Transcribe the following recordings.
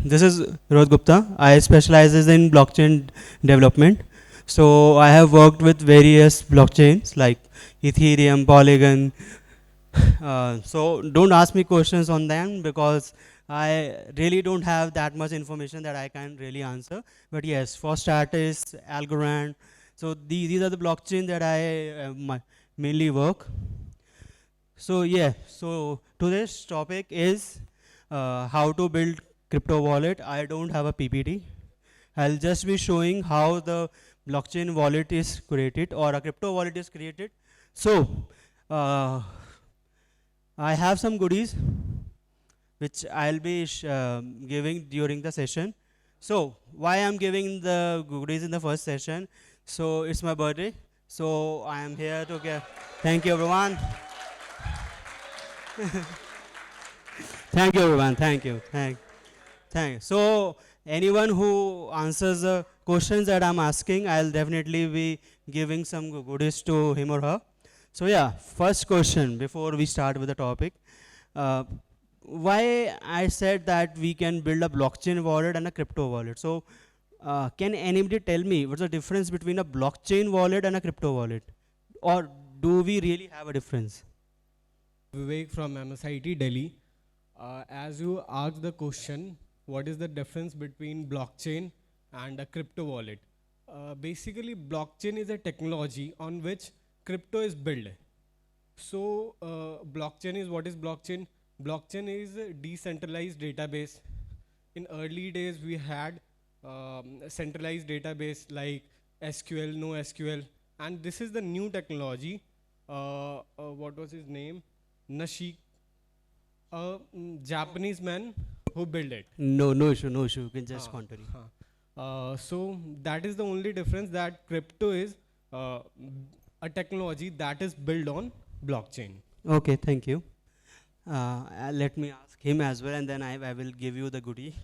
this is Rohit Gupta. I specialize in blockchain development. So I have worked with various blockchains like Ethereum, Polygon. So don't ask me questions on them because I really don't have that much information that I can really answer. But yes, for Stratus, Algorand. So these are the blockchain that I mainly work. So yeah, so today's topic is how to build crypto wallet. I don't have a PPT. I'll just be showing how the blockchain wallet is created or a crypto wallet is created. So uh, I have some goodies which I'll be giving during the session. So why I'm giving the goodies in the first session? So it's my birthday. So I am here to give. Thank you everyone. Thank you everyone. Thank you. So anyone who answers the questions that I'm asking, I'll definitely be giving some goodies to him or her. So yeah, first question before we start with the topic. Uh, why I said that we can build a blockchain wallet and a crypto wallet. So can anybody tell me what's the difference between a blockchain wallet and a crypto wallet? Or do we really have a difference? Vivek from MSIT Delhi. As you asked the question, what is the difference between blockchain and a crypto wallet? Basically, blockchain is a technology on which crypto is built. So, blockchain is what is blockchain? Blockchain is a decentralized database. In early days, we had a centralized database like SQL, no SQL, and this is the new technology. What was his name? Nashik, a Japanese man who built it. No issue, no issue. You can just Huh, continue. huh. So that is the only difference, that crypto is uh, a technology that is built on blockchain. Okay, thank you. Let me ask him as well, and then I will give you the goodie.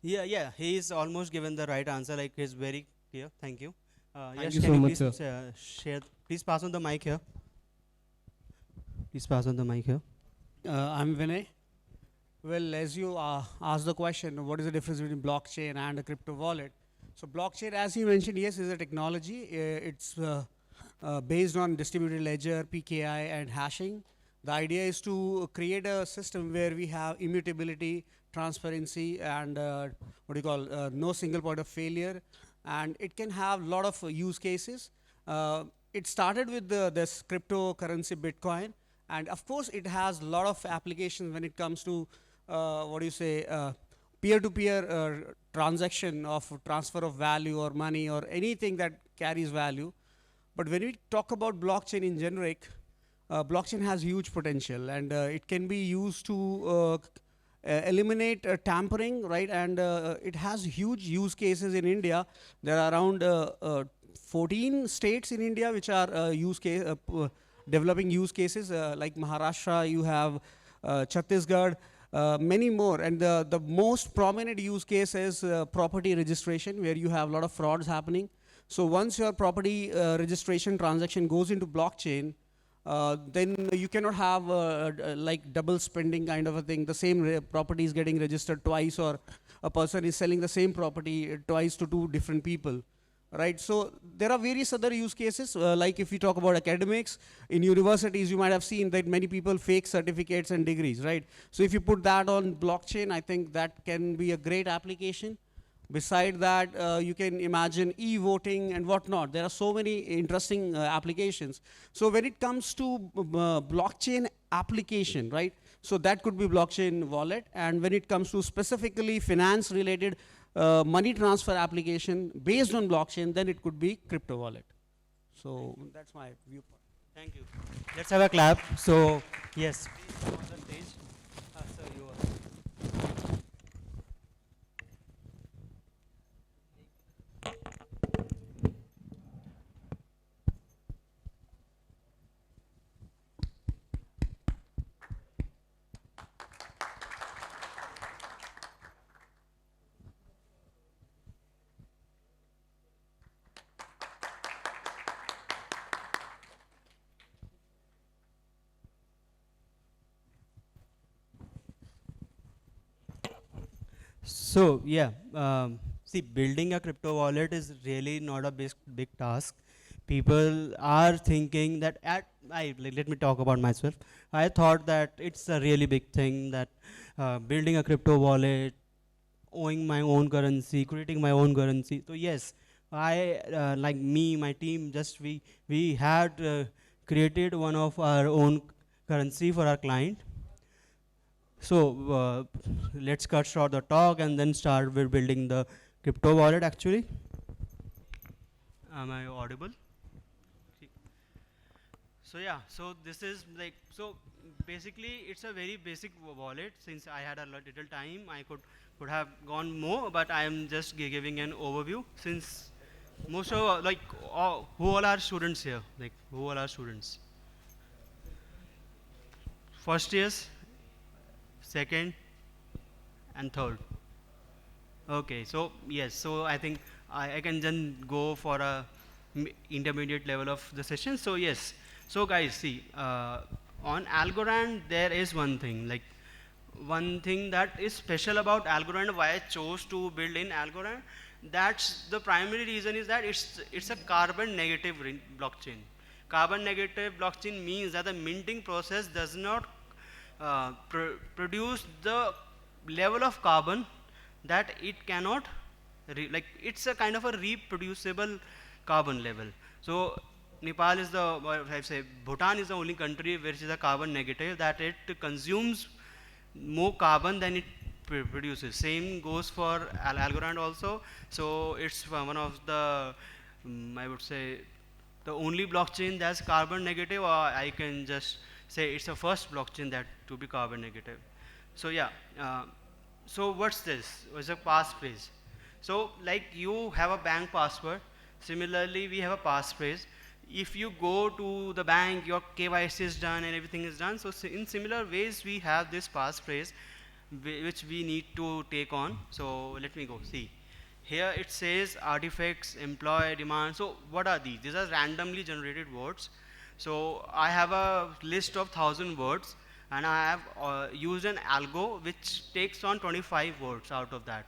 Yeah, he's almost given the right answer. Like he's very clear. Thank you. Thank Yes, you can so you much, please sir. share? Please pass on the mic here. Please pass on the mic here. I'm Vinay. Well, as you asked the question, what is the difference between blockchain and a crypto wallet? So, blockchain, as you mentioned, yes, is a technology. It's based on distributed ledger, PKI, and hashing. The idea is to create a system where we have immutability, transparency, and what do you call no single point of failure. And it can have a lot of use cases. It started with this cryptocurrency Bitcoin, and of course, it has a lot of applications when it comes to what do you say, peer-to-peer transaction of transfer of value or money or anything that carries value. But when we talk about blockchain in generic, blockchain has huge potential, and it can be used to eliminate tampering, right? And it has huge use cases in India. There are around 14 states in India which are developing use cases. Like Maharashtra, you have Chhattisgarh, many more. And the most prominent use case is property registration, where you have a lot of frauds happening. So once your property registration transaction goes into blockchain, then you cannot have like double spending kind of a thing. The same property is getting registered twice, or a person is selling the same property twice to two different people. Right, so there are various other use cases, like if you talk about academics, in universities you might have seen that many people fake certificates and degrees, right? So if you put that on blockchain, I think that can be a great application. Beside that, you can imagine e-voting and whatnot. There are so many interesting applications. So when it comes to blockchain application, right? So that could be blockchain wallet. And when it comes to specifically finance related money transfer application based on blockchain, then it could be crypto wallet. So that's my viewpoint. Thank you. Let's have a clap. So yes, please come on the stage. Sir, you are. So yeah, see, building a crypto wallet is really not a big task. People are thinking that let me talk about myself. I thought that it's a really big thing that building a crypto wallet, owning my own currency, creating my own currency. So yes, I like me, my team, just we had created one of our own currency for our client. So let's cut short the talk and then start with building the crypto wallet. Actually, am I audible? So yeah, so this is like, so basically it's a very basic wallet. Since I had a little time, I could have gone more, but I am just giving an overview. Since most of who all are students here? Like who all are students? First years, second, and third. Okay, so yes, so I think I can then go for a intermediate level of the session. So yes, so guys, see, on Algorand there is one thing that is special about Algorand. Why I chose to build in Algorand? That's the primary reason is that it's a carbon negative blockchain. Carbon negative blockchain means that the minting process does not produce the level of carbon that it cannot like it's a kind of a reproducible carbon level. So Nepal is the, what I say, Bhutan is the only country which is a carbon negative, that it consumes more carbon than it produces. Same goes for Algorand also. So it's one of the I would say the only blockchain that's carbon negative, or I can just say it's the first blockchain that to be carbon negative. So yeah, so what's this? It's a passphrase. So like you have a bank password, similarly we have a passphrase. If you go to the bank, your KYC is done and everything is done. So in similar ways, we have this passphrase which we need to take on. So let me go see. Here it says artifacts, employee, demand. So what are these? These are randomly generated words. So I have a list of 1,000 words, and I have used an algo which takes on 25 words out of that.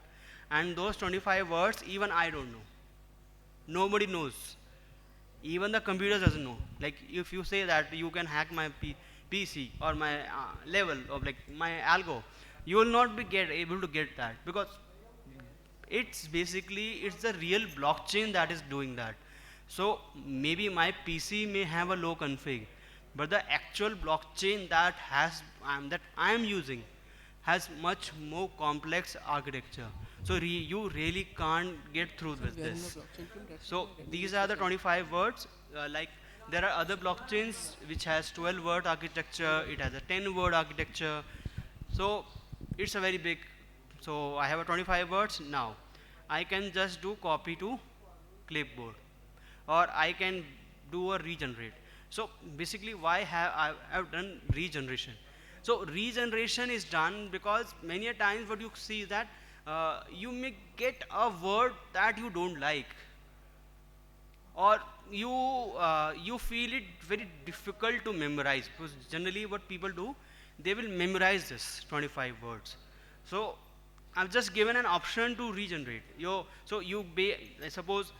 And those 25 words, even I don't know. Nobody knows. Even the computer doesn't know. Like if you say that you can hack my PC or my level of like my algo, you will not be able to get that, because it's the real blockchain that is doing that. So maybe my PC may have a low config, but the actual blockchain that I am using has much more complex architecture. So you really can't get through with this. So these are the 25 words. Like there are other blockchains which has 12-word architecture. It has a 10-word architecture. So it's a very big. So I have a 25 words now. I can just do copy to clipboard, or I can do a regenerate. So basically, why have I've done regeneration? So regeneration is done because many a times what you see is that you may get a word that you don't like, or you feel it very difficult to memorize, because generally what people do, they will memorize this 25 words. So I've just given an option to regenerate. So I suppose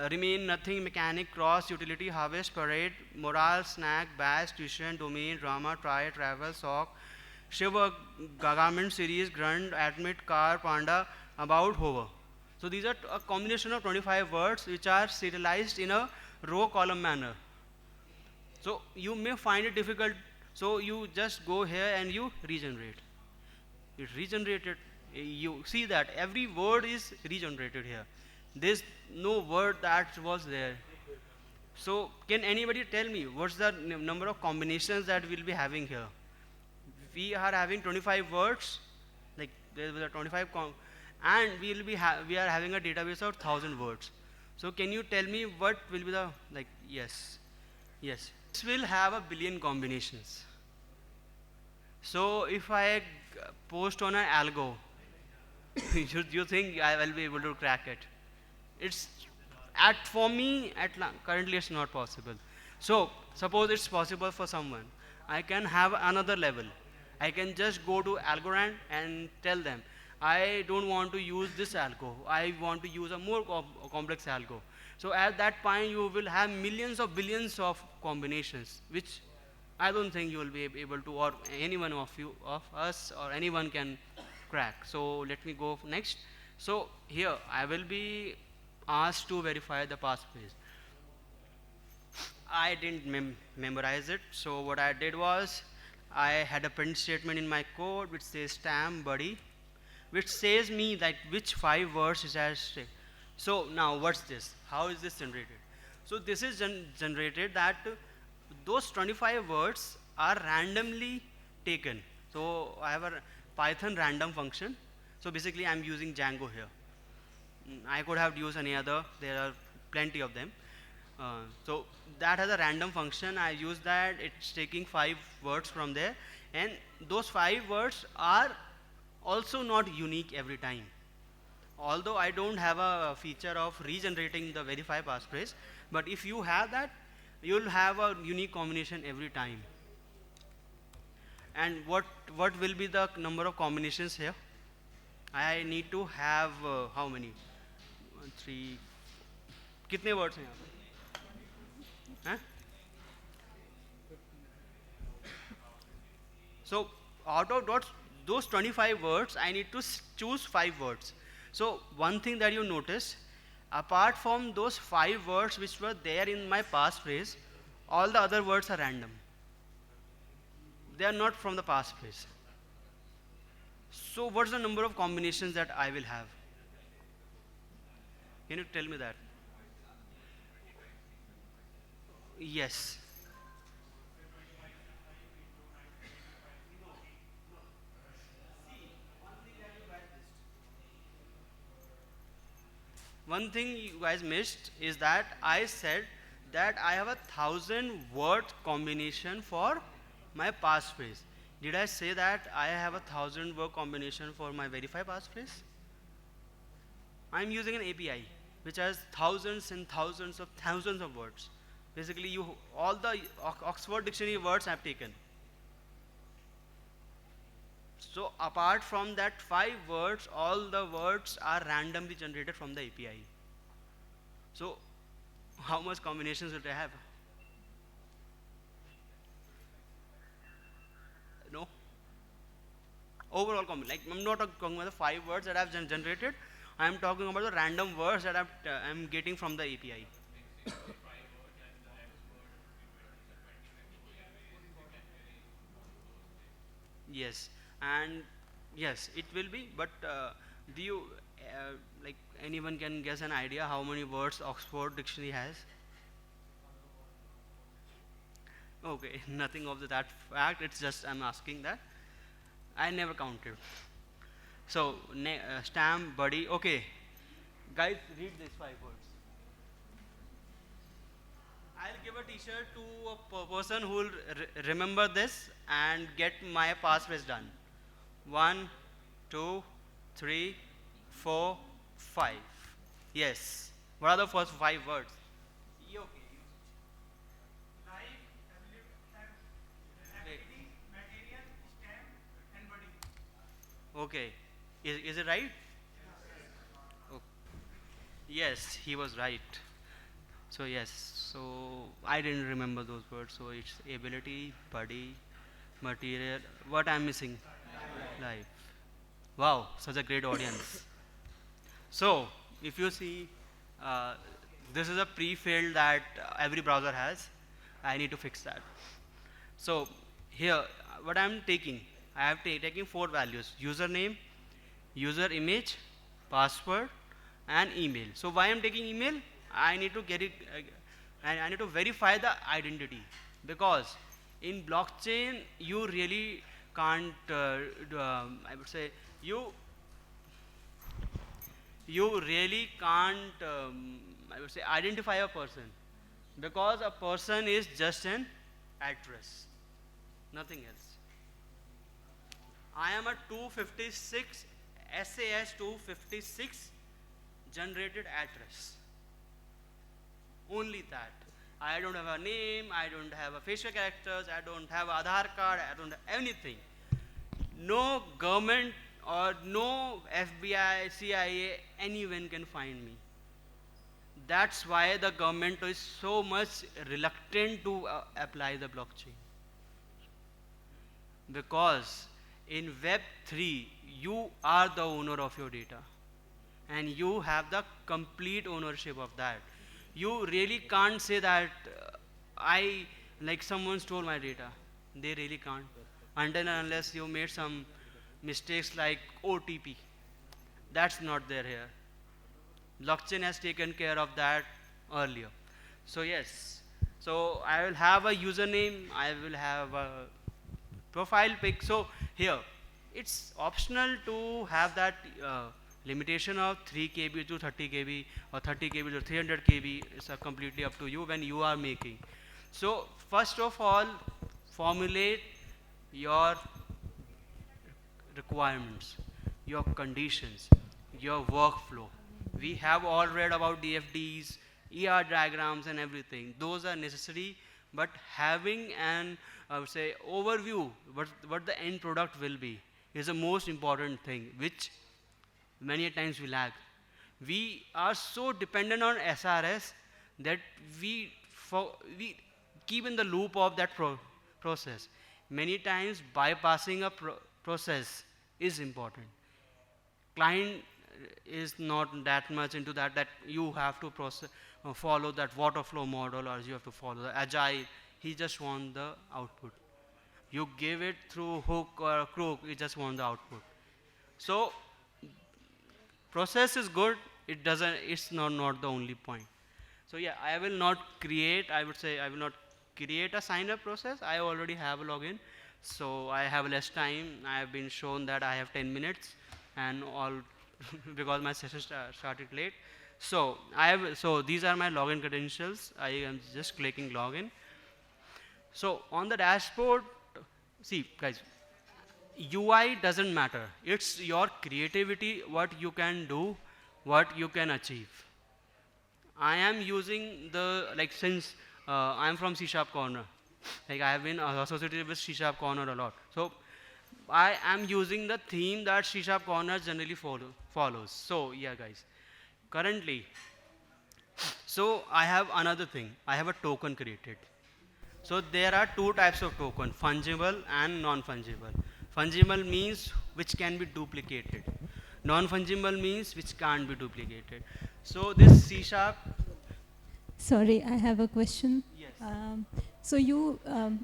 remain, nothing, mechanic, cross, utility, harvest, parade, morale, snack, bash, tuition, domain, drama, try, travel, sock, shiver, garment, series, grunt, admit, car, panda, about, hover. So these are a combination of 25 words which are serialized in a row column manner. So you may find it difficult. So you just go here and you regenerate. It regenerated. You see that every word is regenerated here. There's no word that was there. So can anybody tell me what's the number of combinations that we'll be having here? We are having 25 words, like there were 25 and we are having a database of 1,000 words. So can you tell me what will be the, like, yes, yes. This will have a billion combinations. So if I post on an algo, you think I will be able to crack it? It's for me currently it's not possible. So suppose it's possible for someone, I can have another level. I can just go to Algorand and tell them I don't want to use this algo. I want to use a more complex algo. So at that point, you will have millions of billions of combinations, which I don't think you will be able to, or anyone of you, of us, or anyone can crack. So let me go next. So here, I will be asked to verify the passphrase. I didn't memorize it. So what I did was, I had a print statement in my code which says stamp buddy, which says me that which 5 words it has to. So now what's this? How is this generated? So this is generated that those 25 words are randomly taken. So I have a Python random function. So basically I'm using Django here. I could have used any other. There are plenty of them. So that has a random function. I use that. It's taking 5 words from there, and those 5 words are also not unique every time. Although I don't have a feature of regenerating the verify passphrase, but if you have that, you'll have a unique combination every time. And what will be the number of combinations here? I need to have how many? 1, 3. कितने words हैं यहाँ पे? हैं? So out of those 25 words, I need to choose 5 words. So one thing that you notice, apart from those 5 words which were there in my passphrase, all the other words are random. They are not from the passphrase. So what's the number of combinations that I will have? Can you tell me that? Yes. One thing you guys missed is that I said that I have a 1,000 word combination for my passphrase. Did I say that I have a 1,000 word combination for my verify passphrase? I'm using an API which has thousands and thousands of words. Basically, all the Oxford Dictionary words I've taken. So apart from that 5 words, all the words are randomly generated from the API. So how much combinations will I have? No. Overall like I'm not talking about the 5 words that I've generated. I'm talking about the random words that I'm getting from the API. Yes, and yes, it will be. But do you like anyone can guess an idea how many words Oxford Dictionary has? Okay, nothing of that fact. It's just I'm asking that. I never counted. So stamp buddy. Okay, guys, read these 5 words. I'll give a T-shirt to a person who will remember this and get my passphrase done. 1, 2, 3, 4, 5. Yes. What are the first 5 words? Yeah, okay. Activity, material, stamp, and body. Okay. Is it right? Oh. Yes, he was right. So yes, so I didn't remember those words. So it's ability, body, material. What I'm missing? Life. Wow, such a great audience. So if you see, uh, this is a pre-field that every browser has. I need to fix that. So here, what I'm taking, I have taken 4 values: username, user image, password, and email. So why I'm taking email? I need to get it, and I need to verify the identity, because in blockchain you really can't. I would say you really can't. I would say identify a person, because a person is just an address, nothing else. I am a 256 SAS 256 generated address. Only that. I don't have a name, I don't have a facial characters, I don't have Aadhaar card, I don't have anything. No government or no FBI, CIA, anyone can find me. That's why the government is so much reluctant to apply the blockchain. Because in Web 3, you are the owner of your data and you have the complete ownership of that. You really can't say that I, like someone stole my data. They really can't. Until and unless you made some mistakes like OTP. That's not there here. Blockchain has taken care of that earlier. So yes, so I will have a username, I will have a profile pic. So here, it's optional to have that limitation of 3 KB to 30 KB or 30 KB to 300 KB. It's completely up to you when you are making. So first of all, formulate your requirements, your conditions, your workflow. We have all read about DFDs, ER diagrams and everything. Those are necessary, but having an, I would say, overview, what the end product will be, is the most important thing, which many times we lack. We are so dependent on SRS that we keep in the loop of that process. Many times bypassing a process is important. Client is not that much into that you have to follow that water flow model or you have to follow the agile. He just wants the output. You give it through hook or crook, you just want the output. So process is good, it's not the only point. So yeah, I will not create, I would say I will not create a sign up process. I already have a login, so I have less time. I have been shown that I have 10 minutes and all because my session started late. So so these are my login credentials. I am just clicking login. So on the dashboard, see guys, UI doesn't matter. It's your creativity, what you can do, what you can achieve. I am using the, like since I am from C# corner, like I have been associated with C# corner a lot. So I am using the theme that C# corner generally follows. So yeah guys, currently, so I have another thing. I have a token created. So there are two types of token, fungible and non-fungible. Fungible means which can be duplicated. Non-fungible means which can't be duplicated. So this C#, Sorry, I have a question. yes. So you,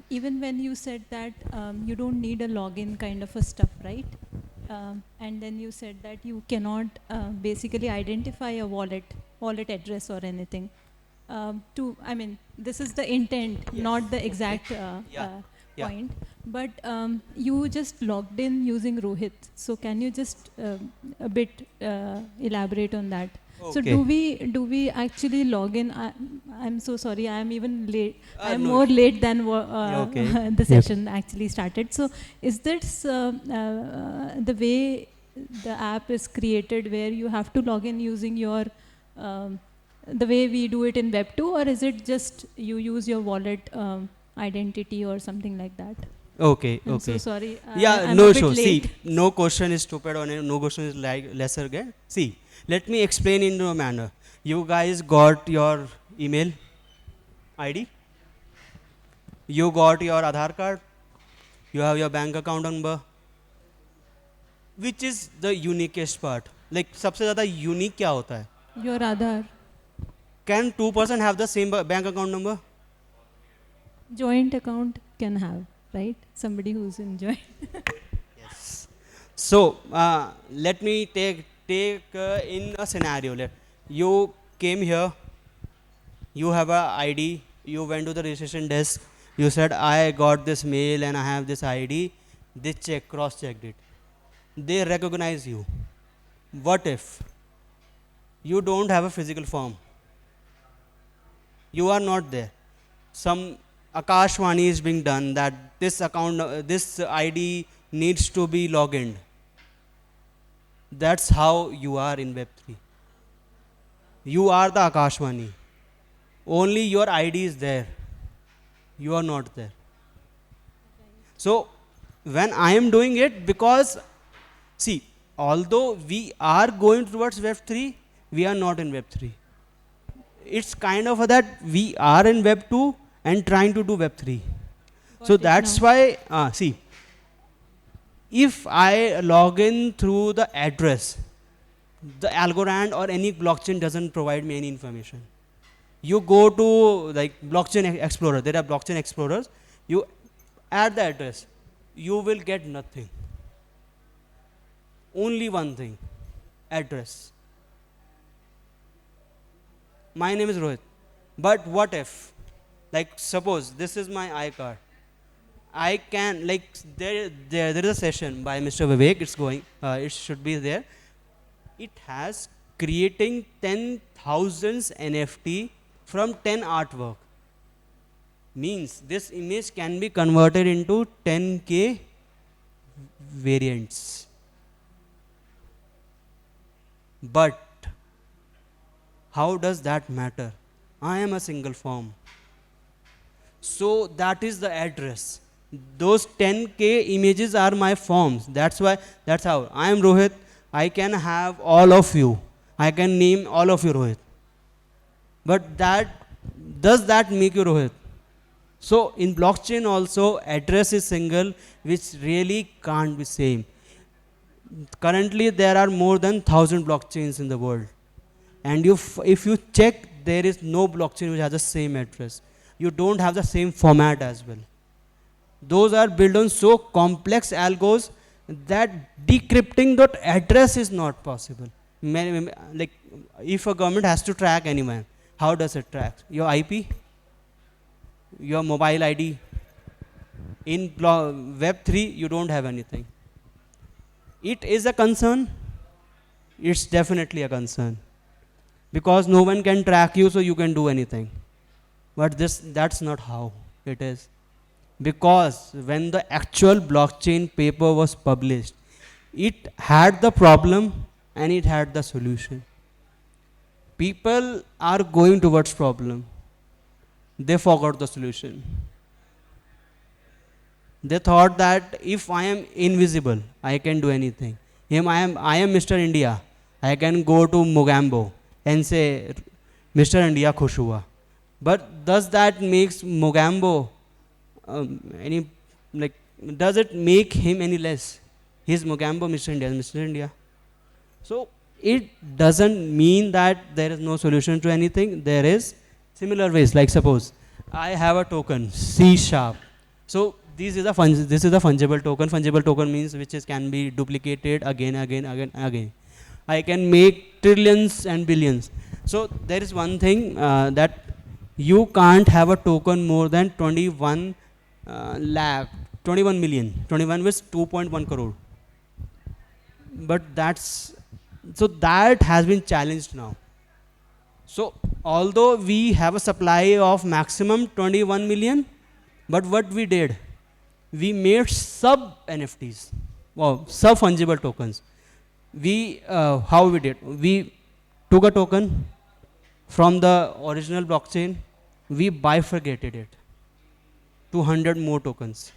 even when you said that you don't need a login kind of a stuff, right? And then you said that you cannot basically identify a wallet address or anything. I mean, this is the intent, Yes. not the exact Yeah. point. But you just logged in using Rohit. So can you just a bit elaborate on that? So Okay. do we actually log in? I'm so sorry. I'm even late. I'm No more issue. late than Okay. the session actually started. So is this the way the app is created, where you have to log in using your the way we do it in Web 2, or is it just you use your wallet identity or something like that? Okay, I'm so okay. sorry. Yeah, I'm no a bit issue. See, late. no question is stupid or no question is like lesser again. See, let me explain in a manner. You guys got your email ID, you got your Aadhaar card, you have your bank account number. Which is the uniquest part? Like सबसे ज़्यादा unique क्या होता है? Your Aadhaar. Can two person have the same bank account number? Joint account can have, right? Somebody who's in joint. Yes. So let me take in a scenario. You came here, you have a ID, you went to the registration desk, you said I got this mail and I have this ID. They cross-checked it. They recognize you. What if you don't have a physical form? You are not there. Some Akashvani is being done that this account, this ID needs to be logged in. That's how you are in Web3. You are the Akashvani. Only your ID is there. You are not there. So when I am doing it, because see, although we are going towards Web 3, we are not in Web 3. It's kind of that we are in Web 2 and trying to do Web 3. So that's why, see, if I log in through the address, the Algorand or any blockchain doesn't provide me any information. You go to like blockchain explorer, there are blockchain explorers, you add the address, you will get nothing. Only one thing, address. My name is Rohit. But what if, like suppose this is my iCard. I can, like there is a session by Mr. Vivek, it's going, it should be there. It has creating 10,000 NFT from 10 artwork. Means this image can be converted into 10K variants. But how does that matter? I am a single form. So that is the address. Those 10K images are my forms. That's why, that's how. I am Rohit. I can have all of you. I can name all of you Rohit. But does that make you Rohit? So in blockchain also, address is single, which really can't be same. Currently there are more than 1,000 blockchains in the world. And if you check, there is no blockchain which has the same address. You don't have the same format as well. Those are built on so complex algos that decrypting that address is not possible. Like if a government has to track anyone, how does it track? Your IP, your mobile ID. In Web3, you don't have anything. It is a concern. It's definitely a concern. Because no one can track you, so you can do anything. But that's not how it is. Because when the actual blockchain paper was published, it had the problem and it had the solution. People are going towards problem. They forgot the solution. They thought that if I am invisible, I can do anything. I am Mr. India. I can go to Mogambo and say, Mr. India khush hua. But does that makes Mogambo does it make him any less? He's Mogambo, Mr. India, Mr. India. So it doesn't mean that there is no solution to anything. There is similar ways. Like suppose I have a token C#. So this is a fungible token. Fungible token means which can be duplicated again. I can make trillions and billions. So there is one thing that you can't have a token more than 21 million. 21 was 2.1 crore. But that has been challenged now. So although we have a supply of maximum 21 million, but what we did, we made sub NFTs, sub fungible tokens. How we did, we took a token from the original blockchain, we bifurcated it to 100 more tokens.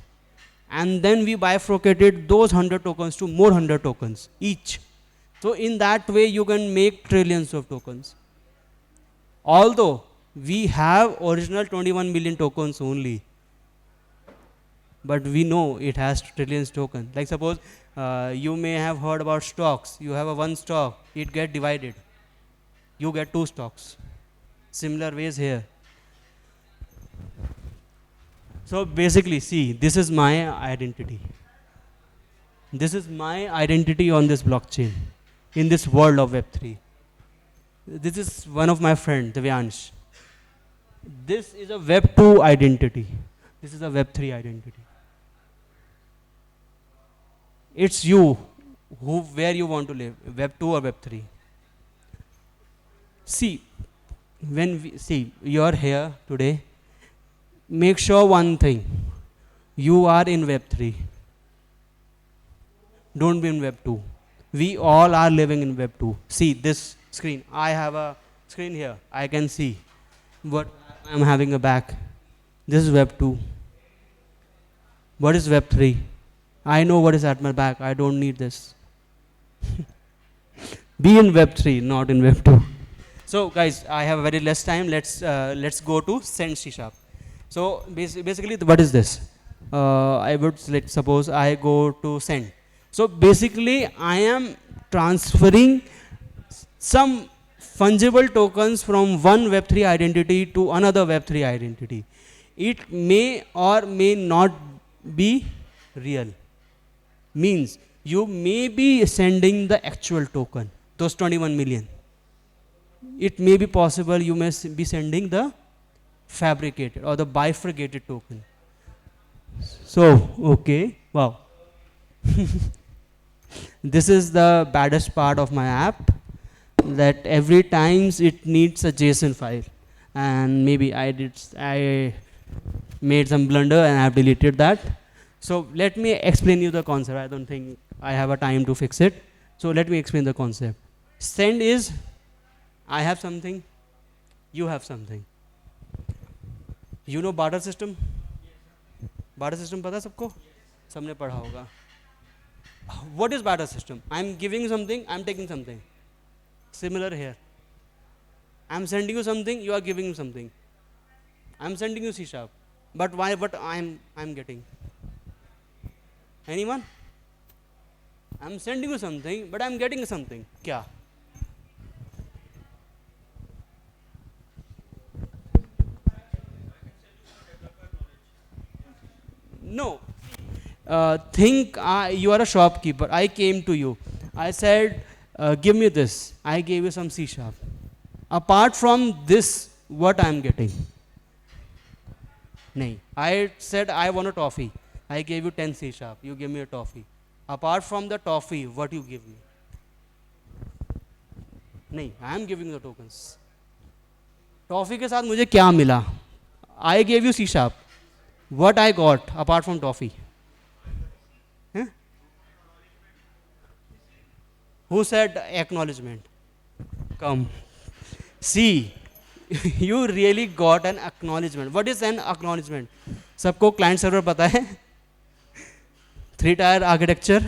And then we bifurcated those 100 tokens to more 100 tokens each. So in that way, you can make trillions of tokens. Although we have original 21 million tokens only, but we know it has trillions tokens. Like suppose you may have heard about stocks. You have a one stock, it get divided. You get two stocks. Similar ways here. So basically, see, this is my identity. This is my identity on this blockchain, in this world of Web3. This is one of my friends, Devyansh. This is a Web2 identity. This is a Web3 identity. It's you, where you want to live, Web2 or Web3. See, you're here today, make sure one thing, you are in Web3. Don't be in Web2. We all are living in Web2. See this screen. I have a screen here. I can see what I'm having a back. This is Web2. What is Web3? I know what is at my back. I don't need this. Be in Web 3, not in Web 2. So guys, I have very less time. Let's go to send C sharp. So basically, what is this? I would suppose I go to send. So basically, I am transferring some fungible tokens from one Web3 identity to another Web3 identity. It may or may not be real. Means you may be sending the actual token, those 21 million. It may be possible you may be sending the fabricated or the bifurcated token. So, okay, wow. This is the baddest part of my app, that every times it needs a JSON file, and maybe I made some blunder and I have deleted that. So let me explain you the concept. I don't think I have a time to fix it. So let me explain the concept. Send is, I have something, you have something. You know barter system? Barter system पता है सबको? सबने पढ़ा होगा. What is barter system? I am giving something, I am taking something. Similar here. I am sending you something, you are giving me something. I am sending you C sharp. But why? What I am getting? Anyone? I am sending you something, but I am getting something. क्या? No. Think you are a shopkeeper. I came to you. I said, give me this. I gave you some C sharp. Apart from this, what I am getting? Nahin. I said, I want a toffee. I gave you 10 C sharp. You give me a toffee. Apart from the toffee, what you give me? Nahin. I am giving the tokens. Toffee के साथ मुझे क्या मिला? I gave you C sharp. What I got apart from toffee? Huh? Who said acknowledgement? Come. See, you really got an acknowledgement. What is an acknowledgement? सबको client server पता है? 3-tier architecture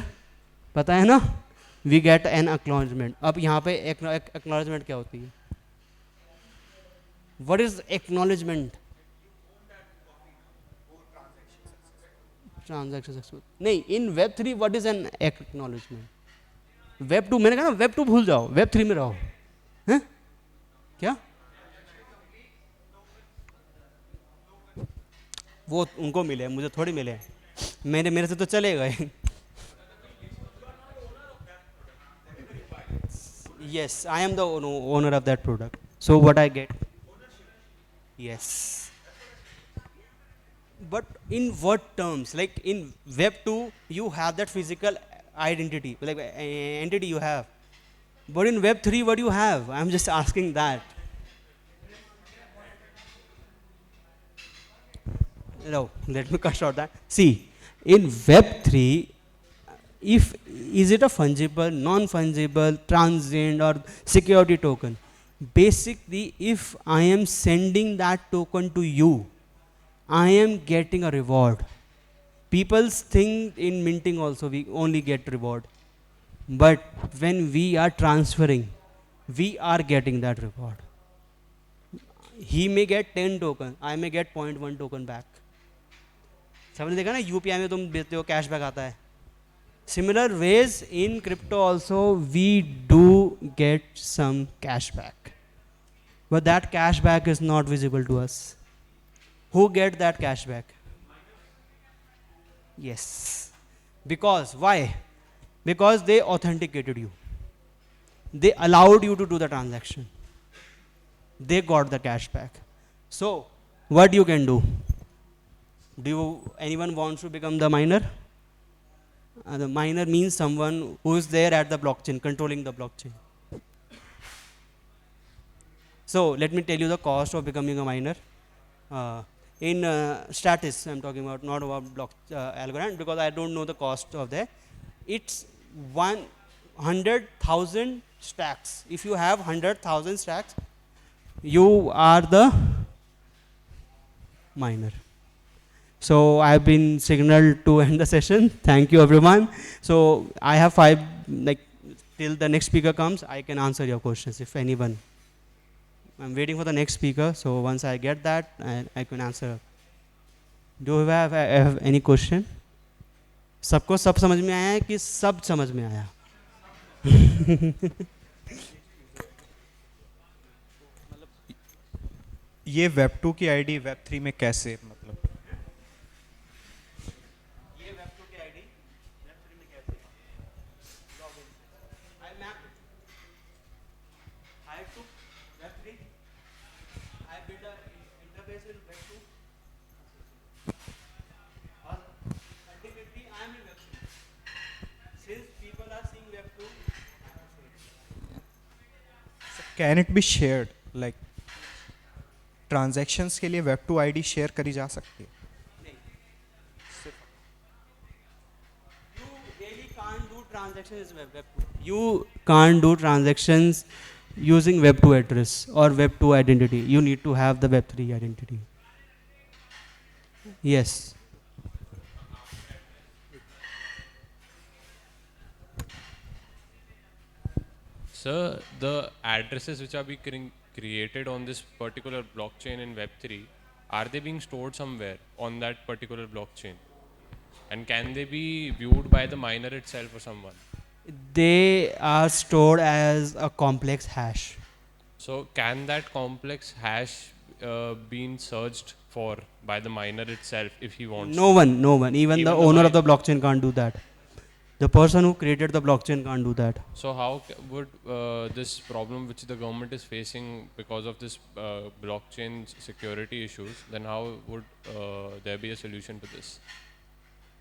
पता है ना? We get an acknowledgement. अब यहाँ पे acknowledgement क्या होती है? What is acknowledgement? Transaction successful. नहीं, in Web 3 what is an acknowledgement? Web 2 मैंने कहा ना Web 2 भूल जाओ, Web 3 में रहो. हैं? क्या? वो उनको मिले, मुझे थोड़ी मिले. मेरे से तो चले गए. Yes, I am the owner of that product. So what I get? Yes. But in what terms? Like in Web 2, you have that physical identity, like entity you have. But in Web 3, what do you have? I'm just asking that. No, let me cut short that. See, in Web 3, is it a fungible, non-fungible, transient, or security token? Basically, if I am sending that token to you, I am getting a reward. People think in minting also we only get reward. But when we are transferring, we are getting that reward. He may get 10 token, I may get 0.1 token back. सबने देखा ना UPI में तुम देते हो cashback आता है. Similar ways in crypto also we do get some cashback. But that cashback is not visible to us. Who get that cashback? Yes. Because, why? Because they authenticated you. They allowed you to do the transaction. They got the cashback. So, what you can do? Anyone wants to become the miner? The miner means someone who is there at the blockchain, controlling the blockchain. So, let me tell you the cost of becoming a miner. In Stratis, I'm talking about, not about block algorithm, because I don't know the cost of that. It's 100,000 stacks. If you have 100,000 stacks, you are the miner. So I've been signaled to end the session. Thank you, everyone. So I have till the next speaker comes, I can answer your questions if anyone. I'm waiting for the next speaker, so once I get that, I can answer. Do you have any question? सबको सब समझ में आया है कि सब समझ में आया? ये वेब 2 की आईडी वेब 3 में कैसे मतलब ये वेब 2 की आईडी वेब 3 में कैसे login? I mapped it. I took web 3. I built a interface in web 2. और ultimately I am in web 3. Since people are seeing web 2, can it be shared like transactions के लिए web 2 ID share करी जा सकती है? you really can't do transactions in web 2. You can't do transactions using web 2 address or web 2 identity. You need to have the web 3 identity. Yes. Sir, the addresses which are being created on this particular blockchain in Web3, are they being stored somewhere on that particular blockchain? And can they be viewed by the miner itself or someone? They are stored as a complex hash. So can that complex hash been searched for by the miner itself if he wants? No one. Even the owner of the blockchain can't do that. The person who created the blockchain can't do that. So how would this problem which the government is facing because of this blockchain security issues, then how would there be a solution to this?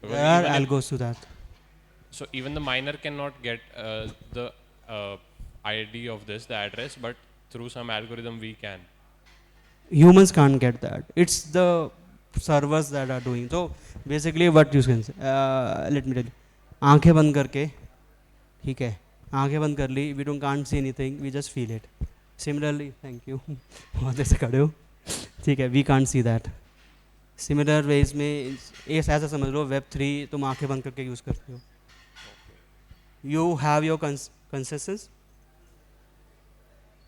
Because There are even if- algos to that. So even the miner cannot get the ID of this, the address, but through some algorithm we can. Humans can't get that. It's the servers that are doing. So basically what you can say, let me tell you. आंखें बंद करके, ठीक है, आंखें बंद कर ली, we don't can't see anything, we just feel it. Similarly, thank you, बहुत ऐसे खड़े हो, ठीक है, we can't see that. Similar ways में ऐसा समझ लो वेब 3 तुम आंखें बंद करके यूज़ करते हो. You have your consensus.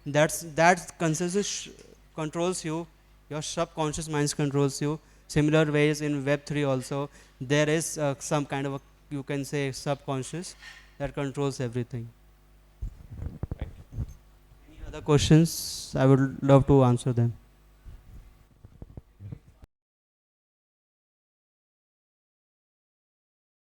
That consensus controls you. Your subconscious mind controls you. Similar ways in Web 3 also, there is some kind of a, you can say, subconscious that controls everything. Thank you. Any other questions? I would love to answer them.